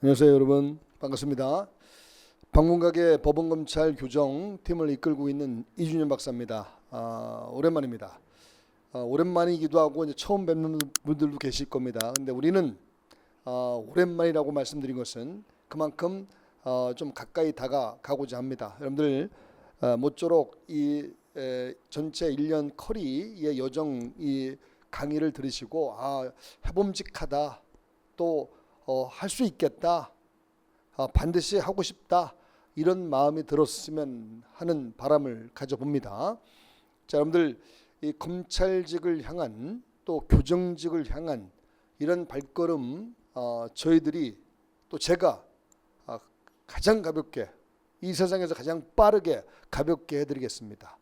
안녕하세요 여러분, 반갑습니다. 방문각의 법원검찰 교정 팀을 이끌고 있는 이준현 박사입니다. 오랜만입니다. 오랜만이기도 하고 이제 처음 뵙는 분들도 계실 겁니다. 근데 우리는 오랜만이라고 말씀드린 것은 그만큼 좀 가까이 다가가고자 합니다. 여러분들 모쪼록 이 전체 1년 커리의 여정 이 강의를 들으시고 해봄직하다, 또 할 수 있겠다, 반드시 하고 싶다, 이런 마음이 들었으면 하는 바람을 가져봅니다. 자, 여러분들 이 검찰직을 향한 또 교정직을 향한 이런 발걸음, 저희들이 또 제가 가장 가볍게, 이 세상에서 가장 빠르게 가볍게 해드리겠습니다.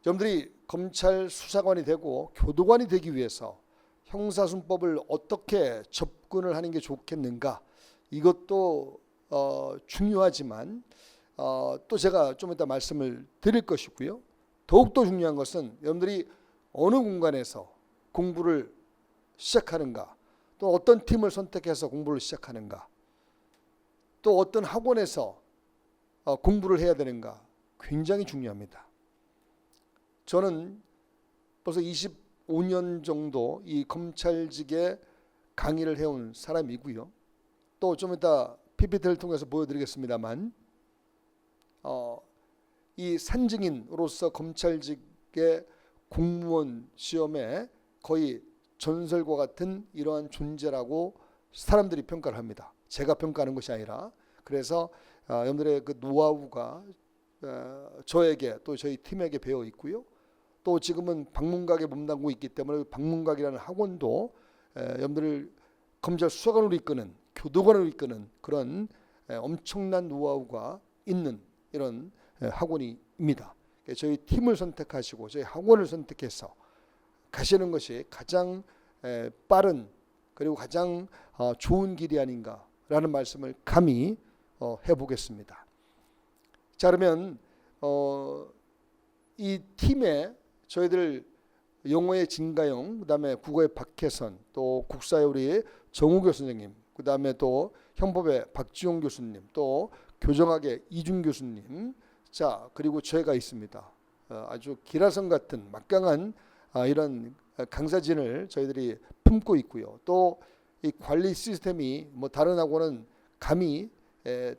여러분들이 검찰 수사관이 되고 교도관이 되기 위해서 형사순법을 어떻게 접근을 하는 게 좋겠는가, 이것도 중요하지만 또 제가 좀 이따 말씀을 드릴 것이고요. 더욱더 중요한 것은 여러분들이 어느 공간에서 공부를 시작하는가, 또 어떤 팀을 선택해서 공부를 시작하는가, 또 어떤 학원에서 공부를 해야 되는가, 굉장히 중요합니다. 저는 벌써 25년 정도 이 검찰직에 강의를 해온 사람이고요. 또 좀 이따 PPT를 통해서 보여드리겠습니다만 이 산증인으로서 검찰직의 공무원 시험에 거의 전설과 같은 이러한 존재라고 사람들이 평가를 합니다. 제가 평가하는 것이 아니라. 그래서 여러분들의 그 노하우가 저에게 또 저희 팀에게 배어 있고요. 또 지금은 방문각에 몸담고 있기 때문에 방문각이라는 학원도 여러분들을 검찰 수사관으로 이끄는, 교도관으로 이끄는 그런 엄청난 노하우가 있는 이런 학원입니다. 저희 팀을 선택하시고 저희 학원을 선택해서 가시는 것이 가장 빠른, 그리고 가장 좋은 길이 아닌가라는 말씀을 감히 해보겠습니다. 자, 그러면 이 팀에 저희들 영어의 진가영, 그 다음에 국어의 박혜선, 또 국사의 우리 정우교 선생님, 그 다음에 또 형법의 박지용 교수님, 또 교정학의 이준 교수님, 자, 그리고 저희가 있습니다. 아주 기라성 같은 막강한 이런 강사진을 저희들이 품고 있고요. 또 이 관리 시스템이 뭐 다른 학원은 감히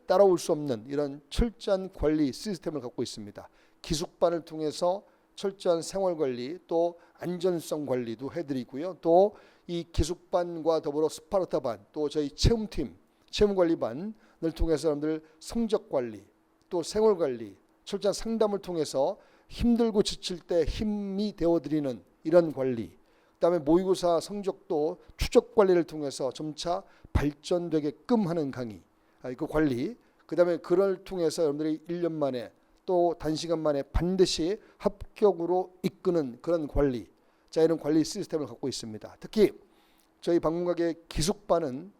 따라올 수 없는 이런 철저한 관리 시스템을 갖고 있습니다. 기숙반을 통해서 철저한 생활관리, 또 안전성 관리도 해드리고요. 또 이 기숙반과 더불어 스파르타반, 또 저희 체험팀, 체험관리반을 통해서 여러분들 성적관리, 또 생활관리, 철저한 상담을 통해서 힘들고 지칠 때 힘이 되어드리는 이런 관리, 그 다음에 모의고사 성적도 추적관리를 통해서 점차 발전되게끔 하는 강의, 그 관리, 그 다음에 그걸 통해서 여러분들이 1년 만에 또 단시간 만에 반드시 합격으로 이끄는 그런 관리, 자, 이런 관리 시스템을 갖고 있습니다. 특히 저희 방문각의 기숙반은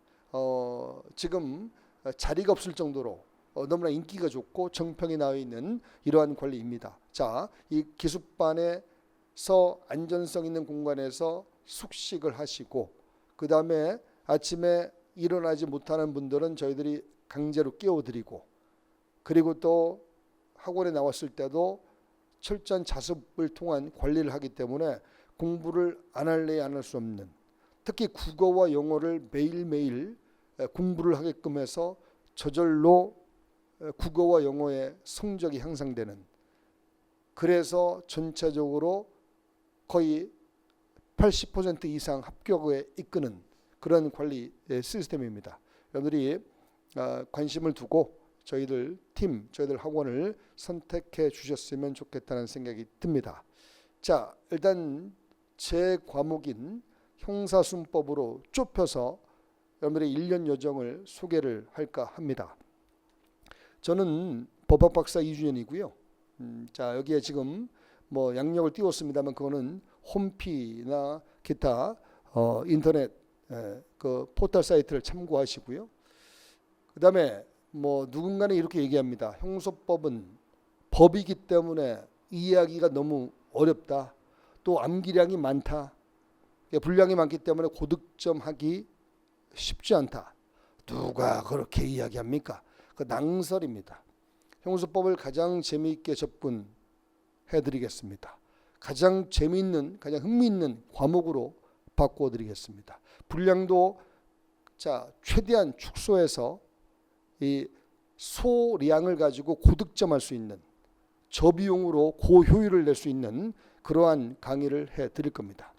지금 자리가 없을 정도로 너무나 인기가 좋고 정평이 나와 있는 이러한 관리입니다. 자, 이 기숙반에서 안전성 있는 공간에서 숙식을 하시고, 그 다음에 아침에 일어나지 못하는 분들은 저희들이 강제로 깨워드리고, 그리고 또 학원에 나왔을 때도 철저한 자습을 통한 관리를 하기 때문에 공부를 안 할래 안 할 수 없는, 특히 국어와 영어를 매일매일 공부를 하게끔 해서 저절로 국어와 영어의 성적이 향상되는, 그래서 전체적으로 거의 80% 이상 합격에 이끄는 그런 관리 시스템입니다. 여러분들이 관심을 두고 저희들 팀, 저희들 학원을 선택해 주셨으면 좋겠다는 생각이 듭니다. 자, 일단 제 과목인 형사순법으로 좁혀서 여러분들의 1년 여정을 소개를 할까 합니다. 저는 법학 박사 이준현이고요. 자, 여기에 지금 뭐 양력을 띄웠습니다만 그거는 홈피나 기타 인터넷 그 포털 사이트를 참고하시고요. 그 다음에 뭐 누군가는 이렇게 얘기합니다. 형소법은 법이기 때문에 이해하기가 너무 어렵다. 또 암기량이 많다. 분량이 많기 때문에 고득점하기 쉽지 않다. 누가 그렇게 이야기합니까? 그 낭설입니다. 형수법을 가장 재미있게 접근해드리겠습니다. 가장 재미있는, 가장 흥미있는 과목으로 바꿔드리겠습니다. 분량도 최대한 축소해서 이 소량을 가지고 고득점할 수 있는, 저비용으로 고효율을 낼 수 있는 그러한 강의를 해드릴 겁니다.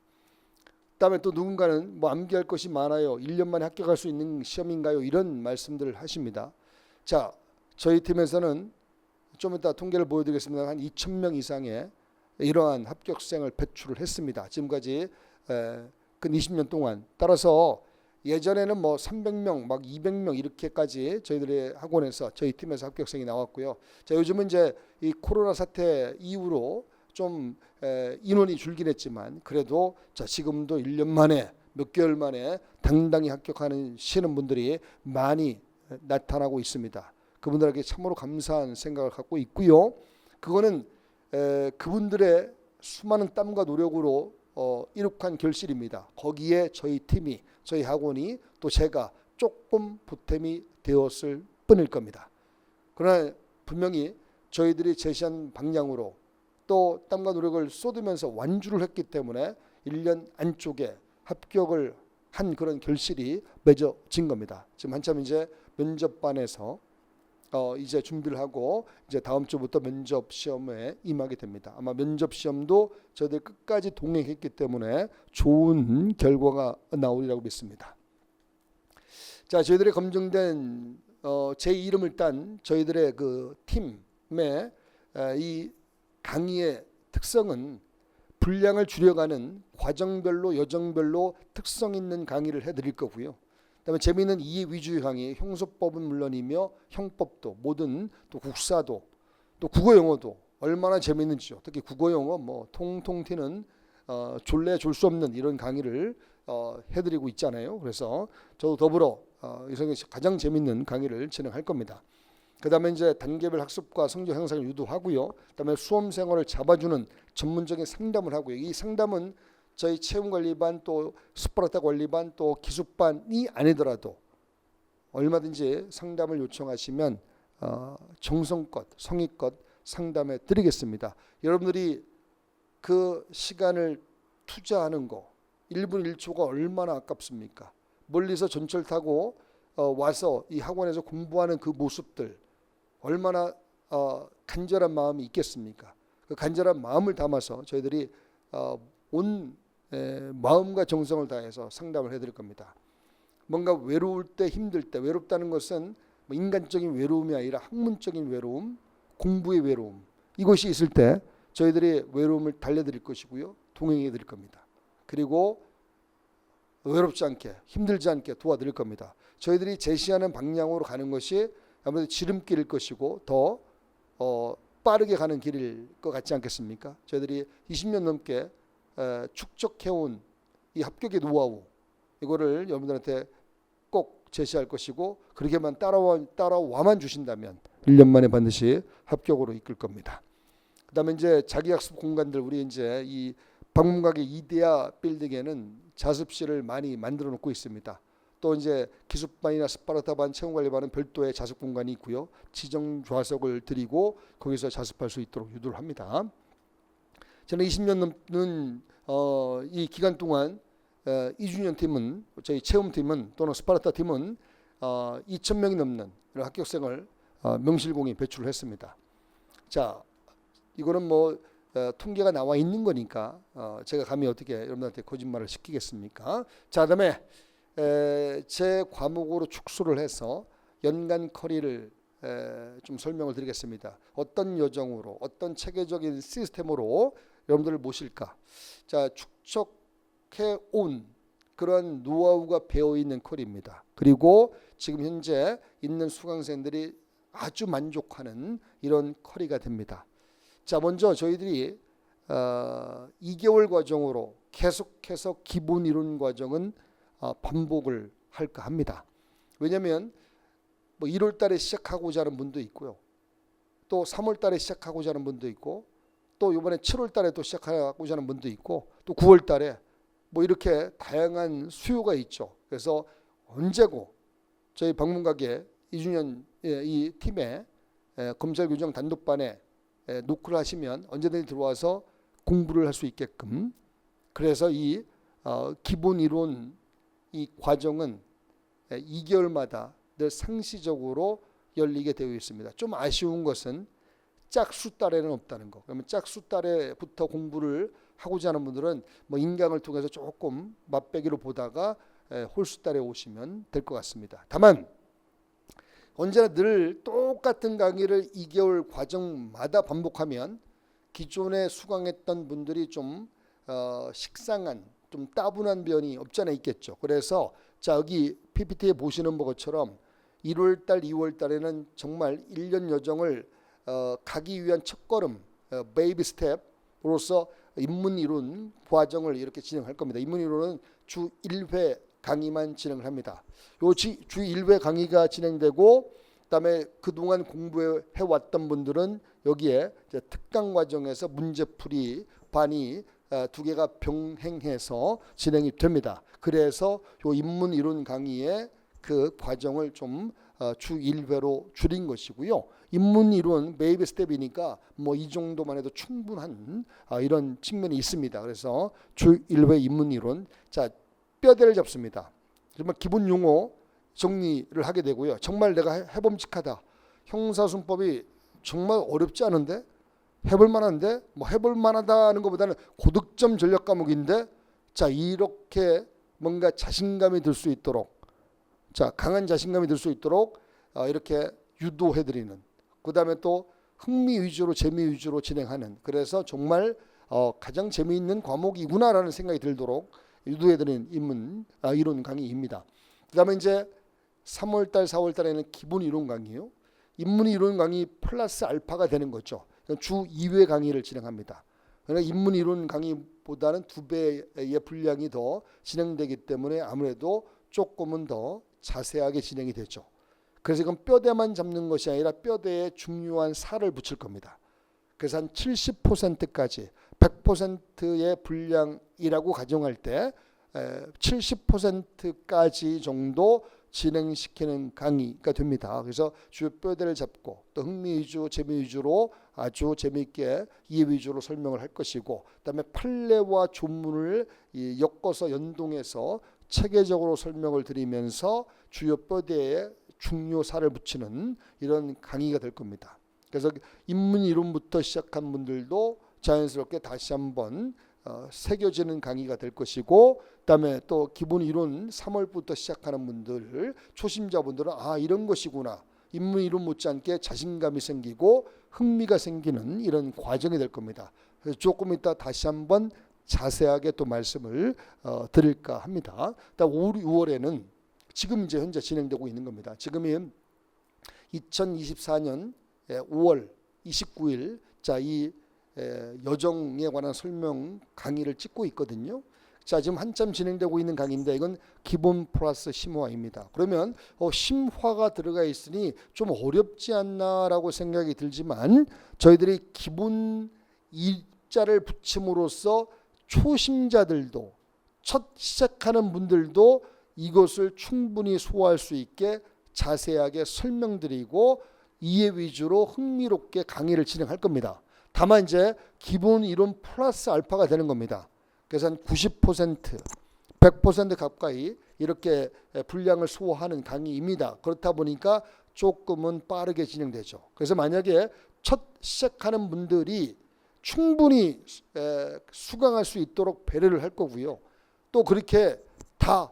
그다음에 또 누군가는 뭐 암기할 것이 많아요, 1년 만에 합격할 수 있는 시험인가요, 이런 말씀들을 하십니다. 자, 저희 팀에서는 좀 이따 통계를 보여드리겠습니다. 한 2,000명 이상의 이러한 합격생을 배출을 했습니다. 지금까지 근 20년 동안. 따라서 예전에는 뭐 300명, 막 200명 이렇게까지 저희들의 학원에서, 저희 팀에서 합격생이 나왔고요. 자, 요즘은 이제 이 코로나 사태 이후로 좀 인원이 줄긴 했지만, 그래도 자, 지금도 1년 만에, 몇 개월 만에 당당히 합격하시는 분들이 많이 나타나고 있습니다. 그분들에게 참으로 감사한 생각을 갖고 있고요. 그거는 그분들의 수많은 땀과 노력으로 이룩한 결실입니다. 거기에 저희 팀이, 저희 학원이, 또 제가 조금 보탬이 되었을 뿐일 겁니다. 그러나 분명히 저희들이 제시한 방향으로 또 땀과 노력을 쏟으면서 완주를 했기 때문에 1년 안쪽에 합격을 한 그런 결실이 맺어진 겁니다. 지금 한참 이제 면접반에서 이제 준비를 하고 이제 다음 주부터 면접 시험에 임하게 됩니다. 아마 면접 시험도 저희들 끝까지 동행했기 때문에 좋은 결과가 나오리라고 믿습니다. 자, 저희들의 검증된 제 이름을 딴 저희들의 그 팀의 이 강의의 특성은 분량을 줄여가는 과정별로, 여정별로 특성 있는 강의를 해드릴 거고요. 그다음에 재미있는 이해 위주의 강의, 형소법은 물론이며 형법도, 모든, 또 국사도, 또 국어 영어도 얼마나 재미있는지요. 특히 국어 영어 뭐 통통 튀는 졸래 졸 수 없는 이런 강의를 해드리고 있잖아요. 그래서 저도 더불어 이성에 가장 재미있는 강의를 진행할 겁니다. 그다음에 이제 단계별 학습과 성적 향상을 유도하고요. 그다음에 수험 생활을 잡아주는 전문적인 상담을 하고요. 이 상담은 저희 체험관리반, 또 스파르타 관리반, 또 기숙반이 아니더라도 얼마든지 상담을 요청하시면 정성껏, 성의껏 상담해 드리겠습니다. 여러분들이 그 시간을 투자하는 거 1분 1초가 얼마나 아깝습니까? 멀리서 전철 타고 와서 이 학원에서 공부하는 그 모습들 얼마나 간절한 마음이 있겠습니까? 그 간절한 마음을 담아서 저희들이 온 마음과 정성을 다해서 상담을 해드릴 겁니다. 뭔가 외로울 때, 힘들 때, 외롭다는 것은 뭐 인간적인 외로움이 아니라 학문적인 외로움, 공부의 외로움, 이것이 있을 때 저희들이 외로움을 달래드릴 것이고요, 동행해 드릴 겁니다. 그리고 외롭지 않게, 힘들지 않게 도와드릴 겁니다. 저희들이 제시하는 방향으로 가는 것이 아무래도 지름길일 것이고 더 빠르게 가는 길일 것 같지 않겠습니까? 저희들이 20년 넘게 축적해온 이 합격의 노하우, 이거를 여러분들한테 꼭 제시할 것이고, 그렇게만 따라와만 주신다면 1년 만에 반드시 합격으로 이끌 겁니다. 그다음에 이제 자기학습 공간들, 우리 이제 이 방문각의 이데아 빌딩에는 자습실을 많이 만들어 놓고 있습니다. 또 이제 기숙반이나 스파르타반, 체험관리반은 별도의 자습 공간이 있고요. 지정 좌석을 드리고 거기서 자습할 수 있도록 유도를 합니다. 저는 20년 넘는 이 기간 동안 2주년 팀은, 저희 체험팀은 또는 스파르타 팀은 2,000명이 넘는 이런 합격생을 명실공히 배출을 했습니다. 자, 이거는 뭐 통계가 나와 있는 거니까 제가 감히 어떻게 여러분한테 거짓말을 시키겠습니까? 자, 그다음에 제 과목으로 축소를 해서 연간 커리를 좀 설명을 드리겠습니다. 어떤 여정으로, 어떤 체계적인 시스템으로 여러분들을 모실까? 자, 축적해 온 그런 노하우가 배어 있는 커리입니다. 그리고 지금 현재 있는 수강생들이 아주 만족하는 이런 커리가 됩니다. 자, 먼저 저희들이 2개월 과정으로 계속해서 기본 이론 과정은 반복을 할까 합니다. 왜냐하면 뭐 1월 달에 시작하고자 하는 분도 있고요. 또 3월 달에 시작하고자 하는 분도 있고, 또 이번에 7월 달에 또 시작하고자 하는 분도 있고, 또 9월 달에 뭐 이렇게 다양한 수요가 있죠. 그래서 언제고 저희 방문가게 이준현 이 팀에 검찰규정 단독반에 노크를 하시면 언제든지 들어와서 공부를 할 수 있게끔, 그래서 이 기본 이론 이 과정은 2개월마다 늘 상시적으로 열리게 되어 있습니다. 좀 아쉬운 것은 짝수 달에는 없다는 거. 그러면 짝수 달에부터 공부를 하고자 하는 분들은 뭐 인강을 통해서 조금 맛배기로 보다가 홀수 달에 오시면 될 것 같습니다. 다만 언제나 늘 똑같은 강의를 2개월 과정마다 반복하면 기존에 수강했던 분들이 좀 식상한, 좀 따분한 면이 없지 않아 있겠죠. 그래서 자, 여기 PPT에 보시는 것처럼 1월달, 2월달에는 정말 1년 여정을 가기 위한 첫걸음, 베이비 스텝으로서 인문이론 과정을 이렇게 진행할 겁니다. 인문이론은 주 1회 강의만 진행을 합니다. 요 주 1회 강의가 진행되고, 그다음에 그동안 공부해 왔던 분들은 여기에 이제 특강 과정에서 문제풀이 반이 2개가 병행해서 진행이 됩니다. 그래서 요 인문이론 강의의 그 과정을 좀 주 1회로 줄인 것이고요. 인문이론 베이비 스텝이니까 뭐 이 정도만 해도 충분한 이런 측면이 있습니다. 그래서 주 1회 인문이론, 자, 뼈대를 잡습니다. 정말 기본 용어 정리를 하게 되고요. 정말 내가 해봄직하다. 형사순법이 정말 어렵지 않은데, 해볼 만한데, 뭐 해볼 만하다는 것보다는 고득점 전략 과목인데, 자, 이렇게 뭔가 자신감이 들 수 있도록, 자, 강한 자신감이 들 수 있도록 이렇게 유도해드리는, 그 다음에 또 흥미 위주로, 재미 위주로 진행하는, 그래서 정말 가장 재미있는 과목이구나라는 생각이 들도록 유도해드리는 이론 강의입니다. 그 다음에 이제 3월달, 4월달에는 기본 이론 강의요. 인문 이론 강의 플러스 알파가 되는 거죠. 주 2회 강의를 진행합니다. 그러니까 인문 이론 강의보다는 2배의 분량이 더 진행되기 때문에 아무래도 조금은 더 자세하게 진행이 되죠. 그래서 이건 뼈대만 잡는 것이 아니라 뼈대에 중요한 살을 붙일 겁니다. 그래서 한 70%까지 100%의 분량이라고 가정할 때 70%까지 정도 진행시키는 강의가 됩니다. 그래서 주요 뼈대를 잡고 또 흥미 위주, 재미 위주로 아주 재미있게 이해 위주로 설명을 할 것이고, 그다음에 판례와 조문을 엮어서 연동해서 체계적으로 설명을 드리면서 주요 뼈대에 중요사를 붙이는 이런 강의가 될 겁니다. 그래서 인문 이론부터 시작한 분들도 자연스럽게 다시 한번 새겨지는 강의가 될 것이고, 그다음에 또 기본 이론 3월부터 시작하는 분들, 초심자분들은 이런 것이구나, 인문 이론 못지않게 자신감이 생기고 흥미가 생기는 이런 과정이 될 겁니다. 그래서 조금 이따 다시 한번 자세하게 또 말씀을 드릴까 합니다. 5, 6월에는 지금 이제 현재 진행되고 있는 겁니다. 지금이 2024년 5월 29일 자, 이 여정에 관한 설명 강의를 찍고 있거든요. 자, 지금 한참 진행되고 있는 강의인데 이건 기본 플러스 심화입니다. 그러면 심화가 들어가 있으니 좀 어렵지 않나라고 생각이 들지만, 저희들이 기본 일자를 붙임으로써 초심자들도, 첫 시작하는 분들도 이것을 충분히 소화할 수 있게 자세하게 설명드리고 이해 위주로 흥미롭게 강의를 진행할 겁니다. 다만 이제 기본 이론 플러스 알파가 되는 겁니다. 그래서 한 90%, 100% 가까이 이렇게 분량을 소화하는 강의입니다. 그렇다 보니까 조금은 빠르게 진행되죠. 그래서 만약에 첫 시작하는 분들이 충분히 수강할 수 있도록 배려를 할 거고요. 또 그렇게 다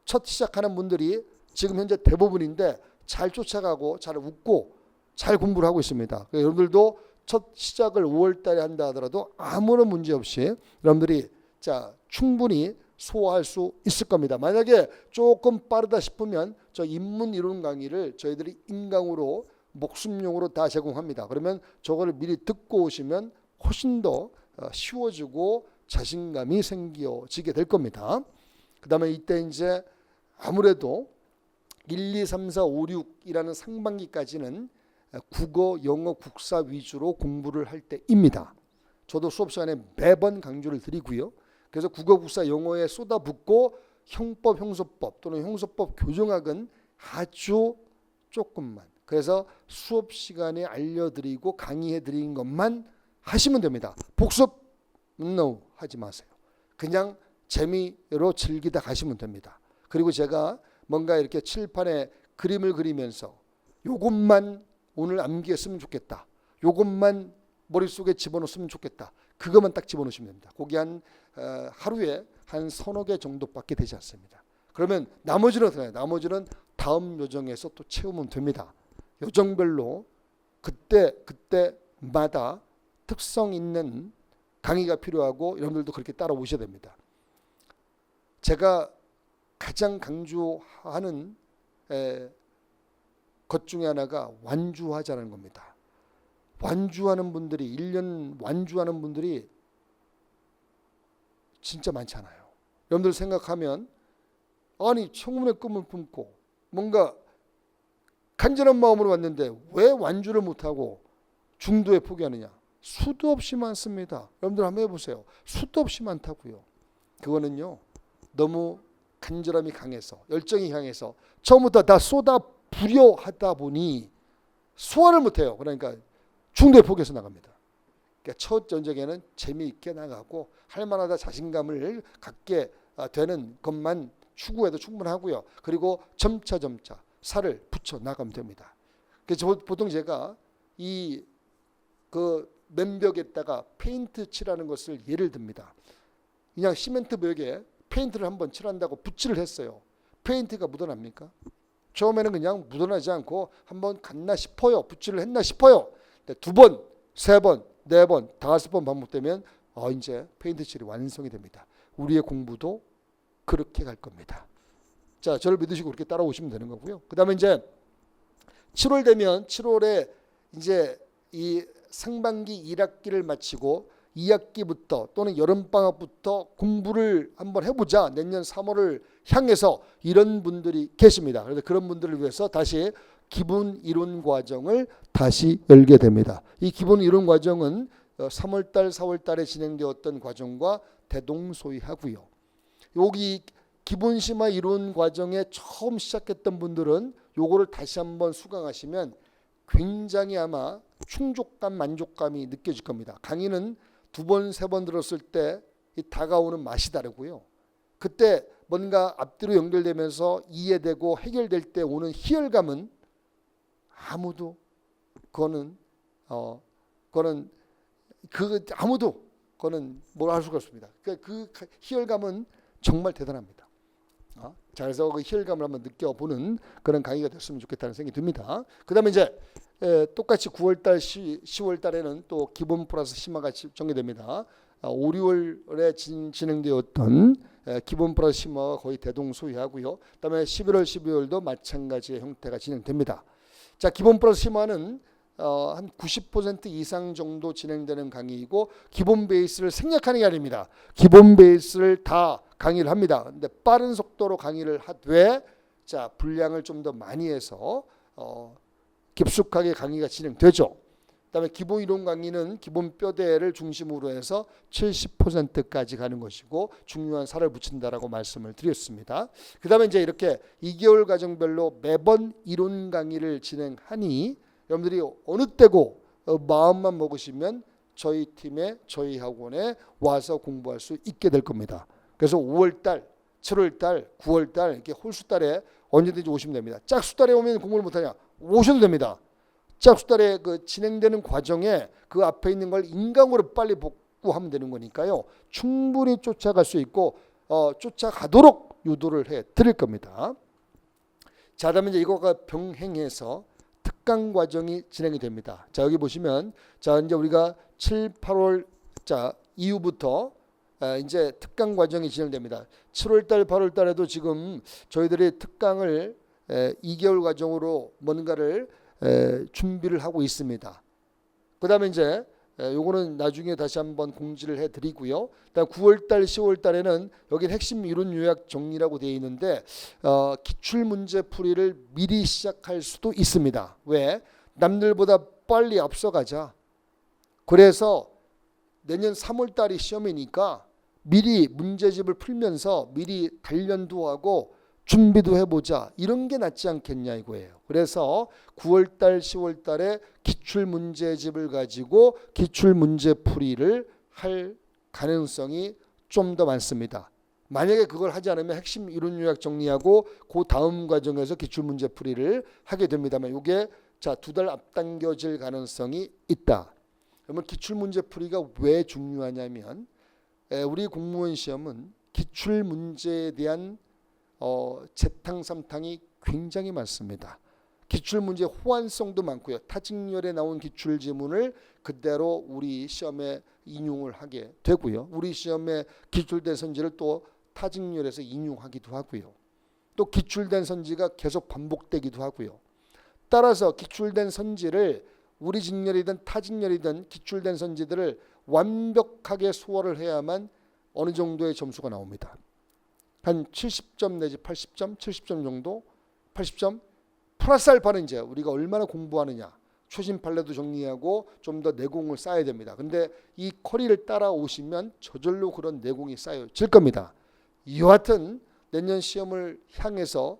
첫 시작하는 분들이 지금 현재 대부분인데 잘 쫓아가고 잘 웃고 잘 공부를 하고 있습니다. 여러분들도 첫 시작을 5월 달에 한다 하더라도 아무런 문제 없이 여러분들이 자, 충분히 소화할 수 있을 겁니다. 만약에 조금 빠르다 싶으면 저 인문 이론 강의를 저희들이 인강으로 목숨용으로 다 제공합니다. 그러면 저거를 미리 듣고 오시면 훨씬 더 쉬워지고 자신감이 생겨지게 될 겁니다. 그 다음에 이때 이제 아무래도 1, 2, 3, 4, 5, 6이라는 상반기까지는 국어, 영어, 국사 위주로 공부를 할 때입니다. 저도 수업 시간에 매번 강조를 드리고요. 그래서 국어, 국사, 영어에 쏟아붓고 형법, 형소법 또는 형소법 교정학은 아주 조금만. 그래서 수업 시간에 알려드리고 강의해드리는 것만 하시면 됩니다. 복습 no 하지 마세요. 그냥 재미로 즐기다 가시면 됩니다. 그리고 제가 뭔가 이렇게 칠판에 그림을 그리면서 요것만 오늘 암기했으면 좋겠다. 요것만 머릿속에 집어넣었으면 좋겠다. 그것만 딱 집어넣으시면 됩니다. 거기 하루에 한 서너 개 정도밖에 되지 않습니다. 그러면 나머지는 어떻게 해요? 나머지는 다음 요정에서 또 채우면 됩니다. 요정별로 그때마다 특성 있는 강의가 필요하고 여러분들도 그렇게 따라오셔야 됩니다. 제가 가장 강조하는 것 중에 하나가 완주하자는 겁니다. 완주하는 분들이 1년 완주하는 분들이 진짜 많잖아요. 여러분들 생각하면 아니 청문회 꿈을 품고 뭔가 간절한 마음으로 왔는데 왜 완주를 못하고 중도에 포기하느냐. 수도 없이 많습니다. 여러분들 한번 해보세요. 수도 없이 많다고요. 그거는요 너무 간절함이 강해서 열정이 강해서 처음부터 다 쏟아 부려 하다 보니 소화를 못해요. 그러니까 중도에 포기해서 나갑니다. 그러니까 첫 전적에는 재미있게 나가고 할만하다 자신감을 갖게 되는 것만 추구해도 충분하고요. 그리고 점차 살을 붙여 나가면 됩니다. 그래서 보통 제가 그 맨벽에다가 페인트 칠하는 것을 예를 듭니다. 그냥 시멘트 벽에 페인트를 한번 칠한다고 붓질을 했어요. 페인트가 묻어납니까? 처음에는 그냥 묻어나지 않고 한번 갔나 싶어요. 붓질을 했나 싶어요. 두 번, 세 번, 네 번, 다섯 번 반복되면 이제 페인트 칠이 완성이 됩니다. 우리의 공부도 그렇게 갈 겁니다. 자, 저를 믿으시고 그렇게 따라오시면 되는 거고요. 그 다음에 이제 7월 되면 7월에 이제 이 상반기 1학기를 마치고 2학기부터 또는 여름방학부터 공부를 한번 해보자. 내년 3월을 향해서 이런 분들이 계십니다. 그래서 그런 분들을 위해서 다시 기본 이론 과정을 다시 열게 됩니다. 이 기본 이론 과정은 3월달, 4월달에 진행되었던 과정과 대동소이하고요. 여기 기본 심화 이론 과정에 처음 시작했던 분들은 요거를 다시 한번 수강하시면 굉장히 아마 충족감, 만족감이 느껴질 겁니다. 강의는 두 번, 세 번 들었을 때 이 다가오는 맛이 다르고요. 그때 뭔가 앞뒤로 연결되면서 이해되고 해결될 때 오는 희열감은 아무도 뭐라 할 수가 없습니다. 그 희열감은 정말 대단합니다. 자, 그래서 그 희열감을 한번 느껴보는 그런 강의가 됐으면 좋겠다는 생각이 듭니다. 그 다음에 이제 똑같이 9월달, 10월달에는 또 기본 플러스 심화가 전개됩니다. 5, 6월에 진행되었던 기본 플러스 심화가 거의 대동소이하고요. 그 다음에 11월, 12월도 마찬가지의 형태가 진행됩니다. 자, 기본 플러스 심화는 한 90% 이상 정도 진행되는 강의이고 기본 베이스를 생략하는 게 아닙니다. 기본 베이스를 다 강의를 합니다. 근데 빠른 속도로 강의를 하되 자, 분량을 좀 더 많이 해서 깊숙하게 강의가 진행되죠. 그다음에 기본 이론 강의는 기본 뼈대를 중심으로 해서 70%까지 가는 것이고 중요한 살을 붙인다라고 말씀을 드렸습니다. 그다음에 이제 이렇게 2개월 과정별로 매번 이론 강의를 진행하니 여러분들이 어느 때고 마음만 먹으시면 저희 팀에 저희 학원에 와서 공부할 수 있게 될 겁니다. 그래서 5월달, 7월달, 9월달 이렇게 홀수달에 언제든지 오시면 됩니다. 짝수달에 오면 공부를 못하냐? 오셔도 됩니다. 짝수달에 그 진행되는 과정에 그 앞에 있는 걸 인강으로 빨리 복구하면 되는 거니까요. 충분히 쫓아갈 수 있고 쫓아가도록 유도를 해 드릴 겁니다. 자, 그다음에 이제 이거가 병행해서 특강 과정이 진행이 됩니다. 자, 여기 보시면 자, 이제 우리가 7, 8월 자 이후부터 이제 특강 과정이 진행됩니다. 7월달, 8월달에도 지금 저희들이 특강을 2개월 과정으로 뭔가를 준비를 하고 있습니다. 그 다음에 이제 요거는 나중에 다시 한번 공지를 해드리고요. 그다음 9월달, 10월달에는 여기 핵심 이론 요약 정리라고 되어 있는데 기출문제 풀이를 미리 시작할 수도 있습니다. 왜? 남들보다 빨리 앞서가자. 그래서 내년 3월달이 시험이니까 미리 문제집을 풀면서 미리 단련도 하고 준비도 해보자. 이런 게 낫지 않겠냐 이거예요. 그래서 9월달 10월달에 기출문제집을 가지고 기출문제풀이를 할 가능성이 좀 더 많습니다. 만약에 그걸 하지 않으면 핵심 이론 요약 정리하고 그 다음 과정에서 기출문제풀이를 하게 됩니다만 이게 자, 2달 앞당겨질 가능성이 있다. 그러면 기출문제풀이가 왜 중요하냐면 우리 공무원 시험은 기출문제에 대한 재탕 삼탕이 굉장히 많습니다. 기출문제 호환성도 많고요. 타직렬에 나온 기출지문을 그대로 우리 시험에 인용을 하게 되고요. 우리 시험에 기출된 선지를 또 타직렬에서 인용하기도 하고요. 또 기출된 선지가 계속 반복되기도 하고요. 따라서 기출된 선지를 우리 직렬이든 타직렬이든 기출된 선지들을 완벽하게 소화를 해야만 어느 정도의 점수가 나옵니다. 한 70점 내지 80점, 70점 정도, 80점 플러스 알파는 이제 우리가 얼마나 공부하느냐, 초심 판례도 정리하고 좀 더 내공을 쌓아야 됩니다. 근데 이 커리를 따라오시면 저절로 그런 내공이 쌓여질 겁니다. 여하튼 내년 시험을 향해서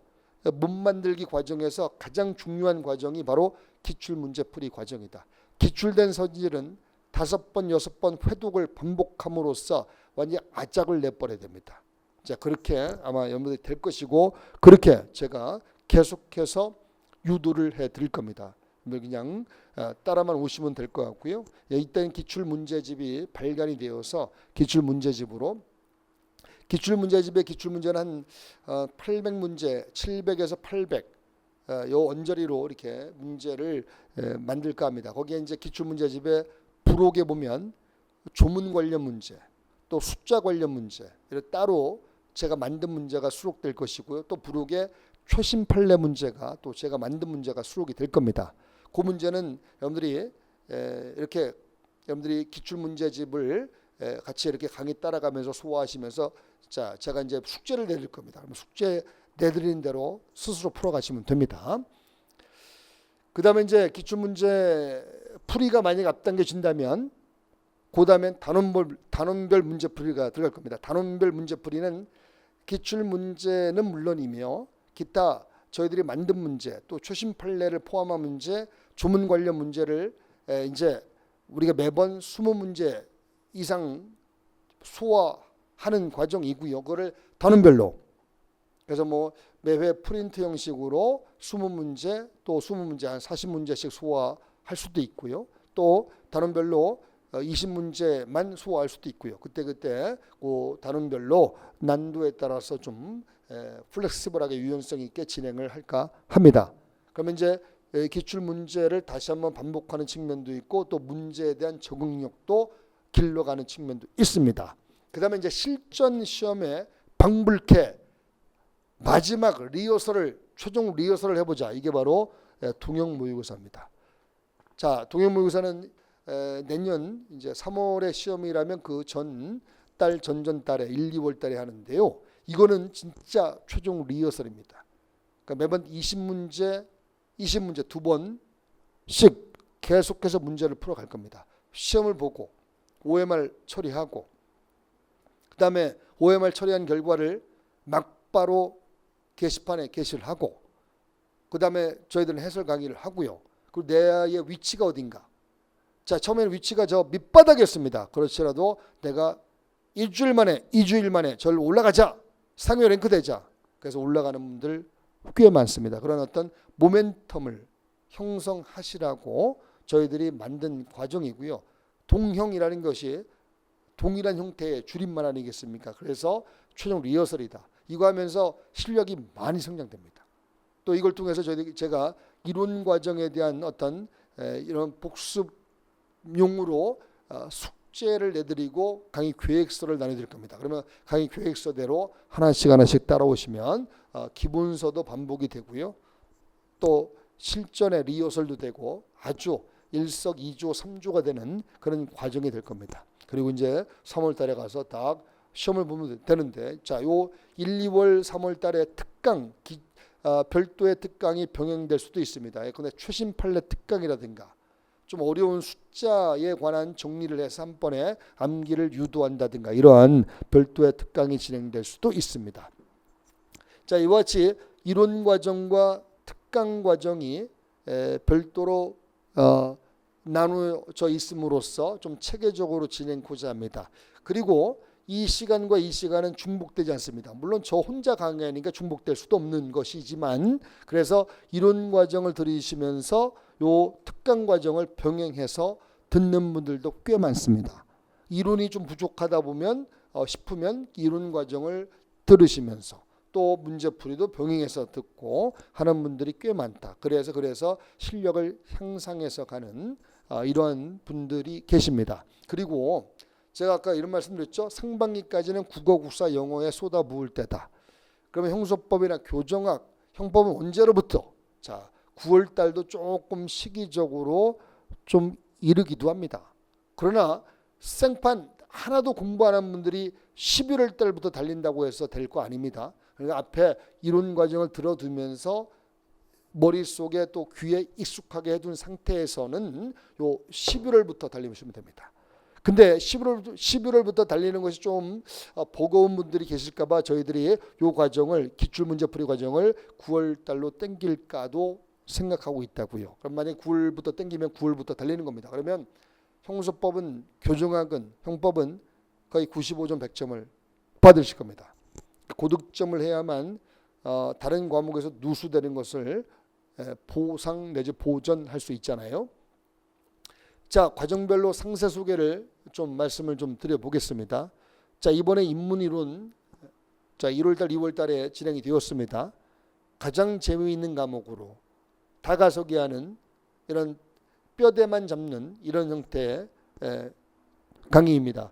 문 만들기 과정에서 가장 중요한 과정이 바로 기출문제풀이 과정이다. 기출된 선지는 5번, 6번 회독을 반복함으로써 완전히 아작을 내버려야 됩니다. 자, 그렇게 아마 여러분들이 될 것이고 그렇게 제가 계속해서 유도를 해드릴 겁니다. 그냥 따라만 오시면 될 것 같고요. 이때는 기출문제집이 발간이 되어서 기출문제집으로 기출문제집의 기출문제는 한 800문제, 700에서 800 요 언저리로 이렇게 문제를 만들까 합니다. 거기에 이제 기출문제집의 부록에 보면 조문 관련 문제, 또 숫자 관련 문제 이렇게 따로 제가 만든 문제가 수록될 것이고요. 또 부록에 최신 판례 문제가 또 제가 만든 문제가 수록이 될 겁니다. 그 문제는 여러분들이 이렇게 여러분들이 기출문제집을 같이 이렇게 강의 따라가면서 소화하시면서 자, 제가 이제 숙제를 내릴 겁니다. 그럼 숙제 내드리는 대로 스스로 풀어가시면 됩니다. 그 다음에 이제 기출문제 풀이가 만약 앞당겨진다면 그 다음엔 단원별 문제풀이가 들어갈 겁니다. 단원별 문제풀이는 기출문제는 물론이며 기타 저희들이 만든 문제 또 최신 판례를 포함한 문제 조문 관련 문제를 이제 우리가 매번 20문제 이상 소화하는 과정이고요. 그거를 단원별로 그래서 뭐 매회 프린트 형식으로 20문제 또 20문제 한 40문제씩 소화할 수도 있고요. 또 단원별로 20문제만 소화할 수도 있고요. 그때 그 단원별로 난도에 따라서 좀 플렉시블하게 유연성 있게 진행을 할까 합니다. 그러면 이제 기출 문제를 다시 한번 반복하는 측면도 있고 또 문제에 대한 적응력도 길러가는 측면도 있습니다. 그 다음에 이제 실전 시험에 방불케 마지막 리허설을 최종 리허설을 해보자. 이게 바로 동형 모의고사입니다. 자, 동형 모의고사는 내년 이제 3월에 시험이라면 그 전달 전전달에 1, 2월 달에 하는데요. 이거는 진짜 최종 리허설입니다. 그러니까 매번 20문제 두 번씩 계속해서 문제를 풀어갈 겁니다. 시험을 보고 OMR 처리하고 그 다음에 OMR 처리한 결과를 막바로 게시판에 게시를 하고 그 다음에 저희들은 해설 강의를 하고요. 그리고 내의 위치가 어딘가. 자, 처음에는 위치가 저 밑바닥이었습니다. 그렇지라도 내가 2주일 만에 저를 올라가자. 상위 랭크 되자. 그래서 올라가는 분들 꽤 많습니다. 그런 어떤 모멘텀을 형성하시라고 저희들이 만든 과정이고요. 동형이라는 것이 동일한 형태의 줄임말 아니겠습니까? 그래서 최종 리허설이다. 이거 하면서 실력이 많이 성장됩니다. 또 이걸 통해서 제가 이론 과정에 대한 어떤 이런 복습용으로 숙제를 내드리고 강의 계획서를 나눠드릴 겁니다. 그러면 강의 계획서대로 하나씩 따라오시면 기본서도 반복이 되고요. 또 실전의 리허설도 되고 아주 일석이조 삼조가 되는 그런 과정이 될 겁니다. 그리고 이제 3월 달에 가서 딱 시험을 보면 되는데 자, 요 1, 2월 3월 달에 특강 별도의 특강이 병행될 수도 있습니다. 근데 최신 판례 특강이라든가 좀 어려운 숫자에 관한 정리를 해서 한 번에 암기를 유도한다든가 이러한 별도의 특강이 진행될 수도 있습니다. 자, 이와 같이 이론 과정과 특강 과정이 별도로 나누어져 있음으로써 좀 체계적으로 진행하고자 합니다. 그리고 이 시간과 이 시간은 중복되지 않습니다. 물론 저 혼자 강의하니까 중복될 수도 없는 것이지만, 그래서 이론 과정을 들으시면서 요 특강 과정을 병행해서 듣는 분들도 꽤 많습니다. 이론이 좀 부족하다 보면 싶으면 이론 과정을 들으시면서 또 문제풀이도 병행해서 듣고 하는 분들이 꽤 많다. 그래서 실력을 향상해서 가는 이러한 분들이 계십니다. 그리고 제가 아까 이런 말씀드렸죠. 상반기까지는 국어, 국사, 영어에 쏟아부을 때다. 그러면 형소법이나 교정학, 형법은 언제로부터? 자, 9월 달도 조금 시기적으로 좀 이르기도 합니다. 그러나 생판 하나도 공부 안 한 분들이 11월 달부터 달린다고 해서 될 거 아닙니다. 그러니까 앞에 이론 과정을 들어두면서 머릿속에 또 귀에 익숙하게 해둔 상태에서는 요 11월부터 달리시면 됩니다. 근데 11월부터 달리는 것이 좀 버거운 분들이 계실까봐 저희들이 요 과정을, 기출문제풀이 과정을 9월 달로 땡길까도 생각하고 있다고요. 그럼 만약에 9월부터 땡기면 9월부터 달리는 겁니다. 그러면 형소법은, 교정학은, 형법은 거의 95점 100점을 받으실 겁니다. 고득점을 해야만 다른 과목에서 누수되는 것을 보상 내지 보전할 수 있잖아요. 자, 과정별로 상세 소개를 좀 말씀을 좀 드려보겠습니다. 자, 이번에 인문이론, 자, 1월달, 2월달에 진행이 되었습니다. 가장 재미있는 과목으로 다가서게 하는 이런 뼈대만 잡는 이런 형태의 강의입니다.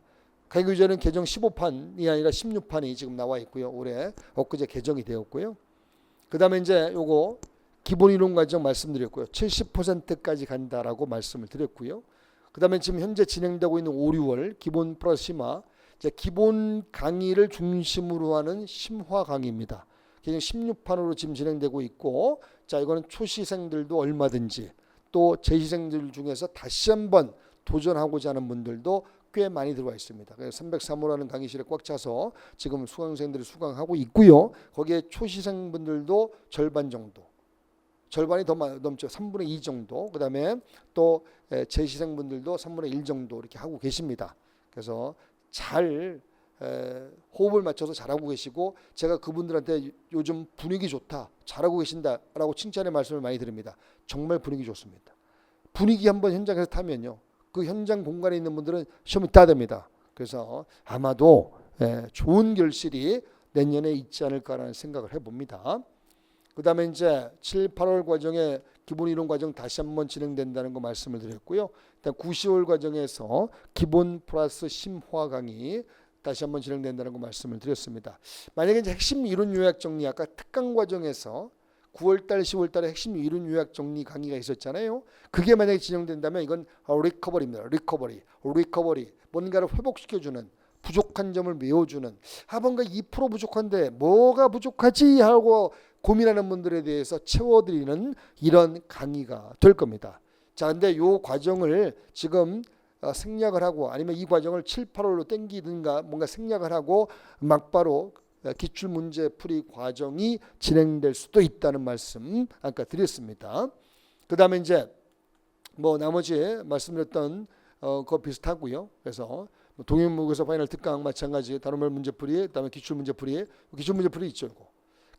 강의 교재는 개정 15판이 아니라 16판이 지금 나와 있고요. 올해 엊그제 개정이 되었고요. 그 다음에 이제 요거 기본 이론 과정 말씀드렸고요. 70%까지 간다라고 말씀을 드렸고요. 그 다음에 지금 현재 진행되고 있는 5, 6월 기본 플러스 심화, 이제 기본 강의를 중심으로 하는 심화 강의입니다. 개정 16판으로 지금 진행되고 있고, 자, 이거는 초시생들도 얼마든지, 또 재시생들 중에서 다시 한번 도전하고자 하는 분들도 꽤 많이 들어와 있습니다. 그래서 303호라는 강의실에 꽉 차서 지금 수강생들이 수강하고 있고요. 거기에 초시생분들도 절반 정도, 절반이 더 넘죠. 3분의 2 정도. 그 다음에 또 재시생분들도 3분의 1 정도 이렇게 하고 계십니다. 그래서 잘 호흡을 맞춰서 잘하고 계시고, 제가 그분들한테 요즘 분위기 좋다, 잘하고 계신다라고 칭찬의 말씀을 많이 드립니다. 정말 분위기 좋습니다. 분위기 한번 현장에서 타면요, 그 현장 공간에 있는 분들은 시험이 다 됩니다. 그래서 아마도 좋은 결실이 내년에 있지 않을까라는 생각을 해봅니다. 그 다음에 이제 7, 8월 과정에 기본 이론 과정 다시 한번 진행된다는 거 말씀을 드렸고요. 일단 9, 10월 과정에서 기본 플러스 심화 강의 다시 한번 진행된다는 거 말씀을 드렸습니다. 만약에 이제 핵심 이론 요약 정리, 아까 특강 과정에서 9월달, 10월달에 핵심 이론 요약 정리 강의가 있었잖아요. 그게 만약에 진행된다면 이건 리커버리입니다. 리커버리. 뭔가를 회복시켜주는, 부족한 점을 메워주는, 뭔가 2% 부족한데 뭐가 부족하지 하고 고민하는 분들에 대해서 채워드리는 이런 강의가 될 겁니다. 자, 근데 요 과정을 지금 생략을 하고, 아니면 이 과정을 7, 8월로 땡기든가 뭔가 생략을 하고 막바로 기출문제 풀이 과정이 진행될 수도 있다는 말씀 아까 드렸습니다. 그 다음에 이제 뭐 나머지 말씀드렸던 거 비슷하고요. 그래서 동일무에서 파이널 특강 마찬가지, 다른말 문제풀이, 그다음에 기출문제풀이 있죠.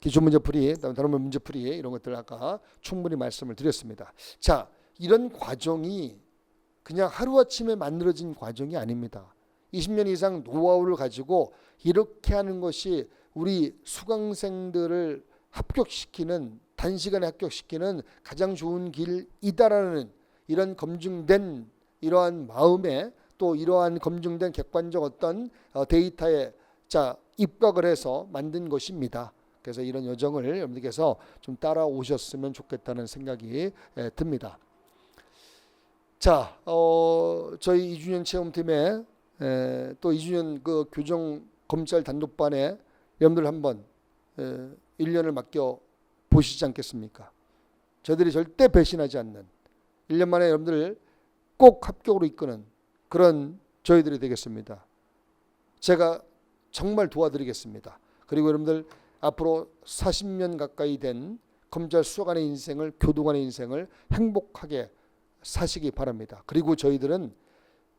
기출문제풀이, 그다음에 다른말 문제풀이, 이런 것들 아까 충분히 말씀을 드렸습니다. 자, 이런 과정이 그냥 하루아침에 만들어진 과정이 아닙니다. 20년 이상 노하우를 가지고 이렇게 하는 것이 우리 수강생들을 합격시키는, 단시간에 합격시키는 가장 좋은 길이다라는 이런 검증된 이러한 마음에, 또 이러한 검증된 객관적 어떤 데이터에 입각을 해서 만든 것입니다. 그래서 이런 여정을 여러분들께서 좀 따라오셨으면 좋겠다는 생각이 듭니다. 자, 저희 2주년 체험팀에 또 2주년 그 교정 검찰 단독반에 여러분들 한번 1년을 맡겨 보시지 않겠습니까? 저희들이 절대 배신하지 않는, 1년 만에 여러분들을 꼭 합격으로 이끄는 그런 저희들이 되겠습니다. 제가 정말 도와드리겠습니다. 그리고 여러분들 앞으로 40년 가까이 된 검찰 수사관의 인생을, 교도관의 인생을 행복하게 사시기 바랍니다. 그리고 저희들은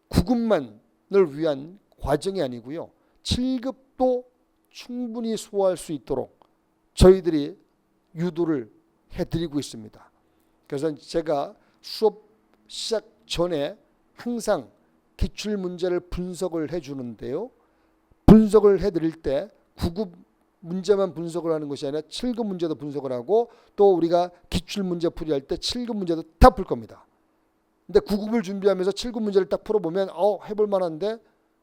9급만을 위한 과정이 아니고요. 7급도 충분히 소화할 수 있도록 저희들이 유도를 해드리고 있습니다. 그래서 제가 수업 시작 전에 항상 기출문제를 분석을 해주는데요. 분석을 해드릴 때 9급 문제만 분석을 하는 것이 아니라 7급 문제도 분석을 하고 또 우리가 기출문제 풀이할 때 7급 문제도 다 풀 겁니다. 근데 9급을 준비하면서 7급 문제를 딱 풀어보면 해볼 만한데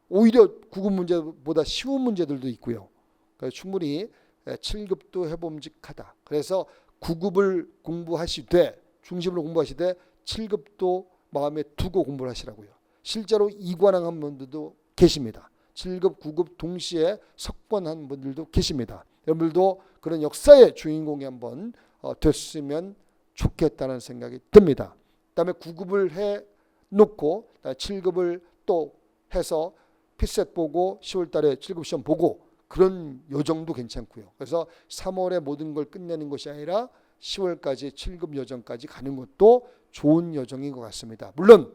오히려 9급 문제보다 쉬운 문제들도 있고요. 그래서 충분히 7급도 해봄직하다. 그래서 9급을 공부하시되 중심으로 공부하시되 7급도 마음에 두고 공부를 하시라고요. 실제로 이관왕한 분들도 계십니다. 7급, 9급 동시에 석권한 분들도 계십니다. 여러분들도 그런 역사의 주인공이 한번 됐으면 좋겠다는 생각이 듭니다. 그다음에 9급을 해놓고 7급을 또 해서 피셋 보고 10월 달에 7급 시험 보고 그런 여정도 괜찮고요. 그래서 3월에 모든 걸 끝내는 것이 아니라 10월까지 7급 여정까지 가는 것도 좋은 여정인 것 같습니다. 물론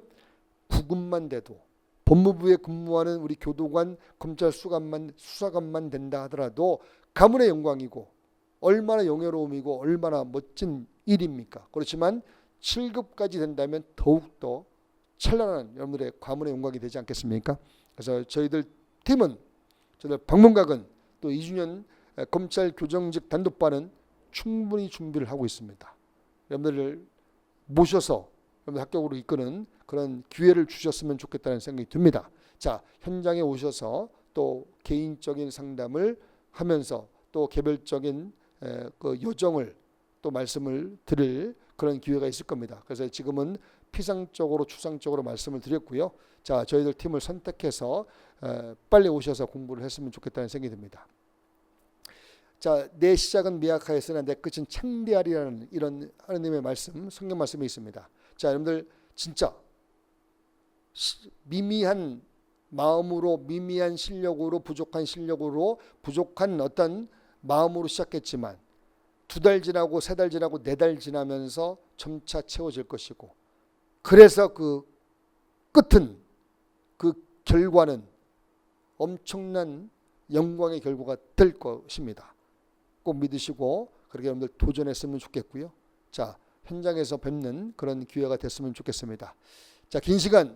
9급만 돼도 법무부에 근무하는 우리 교도관, 검찰 수사관만 된다 하더라도 가문의 영광이고 얼마나 영예로움이고 얼마나 멋진 일입니까? 그렇지만 7급까지 된다면 더욱더 찬란한 여러분들의 가문의 영광이 되지 않겠습니까? 그래서 저희들 팀은, 저희들 방문각은 또 2주년 검찰 교정직 단독반은 충분히 준비를 하고 있습니다. 여러분들을 모셔서 여러분들 합격으로 이끄는 그런 기회를 주셨으면 좋겠다는 생각이 듭니다. 자, 현장에 오셔서 또 개인적인 상담을 하면서 또 개별적인 그 여정을 또 말씀을 드릴 그런 기회가 있을 겁니다. 그래서 지금은 피상적으로 추상적으로 말씀을 드렸고요. 자, 저희들 팀을 선택해서 빨리 오셔서 공부를 했으면 좋겠다는 생각이 듭니다. 자, 내 시작은 미약하였으나 내 끝은 창대하리라는 이런 하나님의 말씀, 성경 말씀이 있습니다. 자, 여러분들 진짜 미미한 마음으로, 미미한 실력으로, 부족한 실력으로, 부족한 어떤 마음으로 시작했지만 2달 지나고 3달 지나고 4달 지나면서 점차 채워질 것이고, 그래서 그 끝은, 그 결과는 엄청난 영광의 결과가 될 것입니다. 꼭 믿으시고 그렇게 여러분들 도전했으면 좋겠고요. 자, 현장에서 뵙는 그런 기회가 됐으면 좋겠습니다. 자, 긴 시간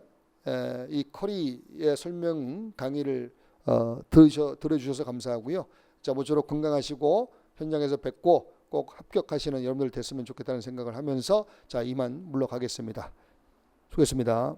이 커리의 설명 강의를 들어주셔서 감사하고요. 자, 모쪼록 건강하시고 현장에서 뵙고 꼭 합격하시는 여러분들 됐으면 좋겠다는 생각을 하면서 자, 이만 물러가겠습니다. 수고했습니다.